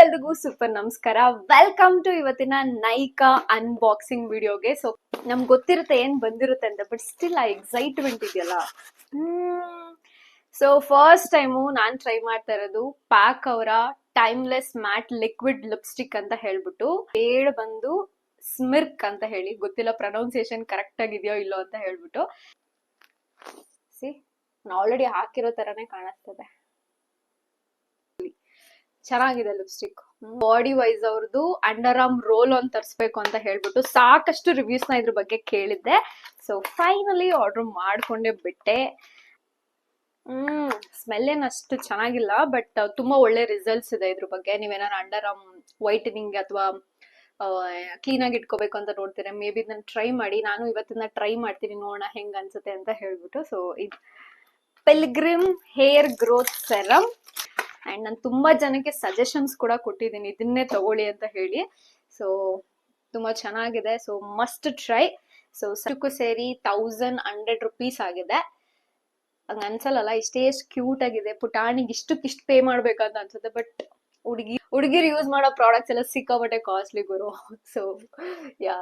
ಎಲ್ರಿಗೂ ಸೂಪರ್ ನಮಸ್ಕಾರ. Welcome to ಇವತ್ತಿನ ನೈಕಾ ಅನ್ಬಾಕ್ಸಿಂಗ್ ವಿಡಿಯೋಗೆ. ಸೊ ನಮ್ಗೆ ಗೊತ್ತಿರುತ್ತೆ ಏನ್ ಬಂದಿರುತ್ತೆ ಅಂತ, ಬಟ್ ಸ್ಟಿಲ್ ಆ ಎಕ್ಸೈಟ್ಮೆಂಟ್ ಇದೆಯಲ್ಲ. ಸೊ ಫಸ್ಟ್ ಟೈಮು ನಾನ್ ಟ್ರೈ ಮಾಡ್ತಾ ಇರೋದು ಪ್ಯಾಕ್ ಅವರ ಟೈಮ್ಲೆಸ್ ಮ್ಯಾಟ್ ಲಿಕ್ವಿಡ್ ಲಿಪ್ಸ್ಟಿಕ್ ಅಂತ ಹೇಳ್ಬಿಟ್ಟು. ಹೇಳಿ ಬಂದು ಸ್ಮಿರ್ಕ್ ಅಂತ ಹೇಳಿ, ಗೊತ್ತಿಲ್ಲ ಪ್ರೊನೌನ್ಸಿಯೇಷನ್ ಕರೆಕ್ಟ್ ಆಗಿದೆಯೋ ಇಲ್ಲೋ ಅಂತ ಹೇಳ್ಬಿಟ್ಟು. ಸಿ ಆಲ್ರೆಡಿ ಹಾಕಿರೋ ತರಾನೇ ಕಾಣಿಸ್ತದೆ. ಚೆನ್ನಾಗಿದೆ ಲಿಪ್ಸ್ಟಿಕ್. ಬಾಡಿ ವೈಸ್ ಅವ್ರದ್ದು ಅಂಡರ್ ಆರ್ಮ್ ರೋಲ್ ಆನ್ ತರಿಸ್ಬೇಕು ಅಂತ ಹೇಳ್ಬಿಟ್ಟು ಸಾಕಷ್ಟು ರಿವ್ಯೂಸ್ ನ ಇದ್ರ ಬಗ್ಗೆ ಕೇಳಿದ್ದೆ. ಸೊ ಫೈನಲಿ ಆರ್ಡರ್ ಮಾಡ್ಕೊಂಡೆ ಬಿಟ್ಟೆ. ಸ್ಮೆಲ್ ಏನ್ ಅಷ್ಟು ಚೆನ್ನಾಗಿಲ್ಲ, ಬಟ್ ತುಂಬಾ ಒಳ್ಳೆ ರಿಸಲ್ಟ್ಸ್ ಇದೆ ಇದ್ರ ಬಗ್ಗೆ. ನೀವೇನಾದ್ರು ಅಂಡರ್ ಆರ್ಮ್ ವೈಟನಿಂಗ್ ಅಥವಾ ಕ್ಲೀನ್ ಆಗಿ ಇಟ್ಕೋಬೇಕು ಅಂತ ನೋಡ್ತೀರಾ, ಮೇ ಬಿ ನಾನು ಟ್ರೈ ಮಾಡಿ. ನಾನು ಇವತ್ತಿನ ಟ್ರೈ ಮಾಡ್ತೀನಿ, ನೋಡೋಣ ಹೆಂಗ್ ಅನ್ಸುತ್ತೆ ಅಂತ ಹೇಳ್ಬಿಟ್ಟು. ಸೊ ಇದು pilgrim hair growth serum. And ನಾನು ತುಂಬಾ ಜನಕ್ಕೆ ಸಜೆಷನ್ಸ್ ಕೂಡ ಕೊಟ್ಟಿದ್ದೀನಿ ಇದನ್ನೇ ತಗೊಳ್ಳಿ ಅಂತ ಹೇಳಿ. ಸೊ ತುಂಬಾ ಚೆನ್ನಾಗಿದೆ. So must try. ಸೊ ಸರಕು ಸೇರಿ 1100 rupees ಆಗಿದೆ. ಹಂಗ ಅನ್ಸಲ್ಲ, ಇಷ್ಟೇ ಕ್ಯೂಟ್ ಆಗಿದೆ. ಪುಟಾಣಿಗೆ ಇಷ್ಟು ಪೇ ಮಾಡ್ಬೇಕಂತ ಅನ್ಸುತ್ತೆ, ಬಟ್ ಹುಡುಗಿರು ಯೂಸ್ ಮಾಡೋ ಪ್ರಾಡಕ್ಟ್ಸ್ ಎಲ್ಲ ಸಿಕ್ಕಾಪಟ್ಟೆ ಕಾಸ್ಟ್ಲಿ ಗುರು. So yeah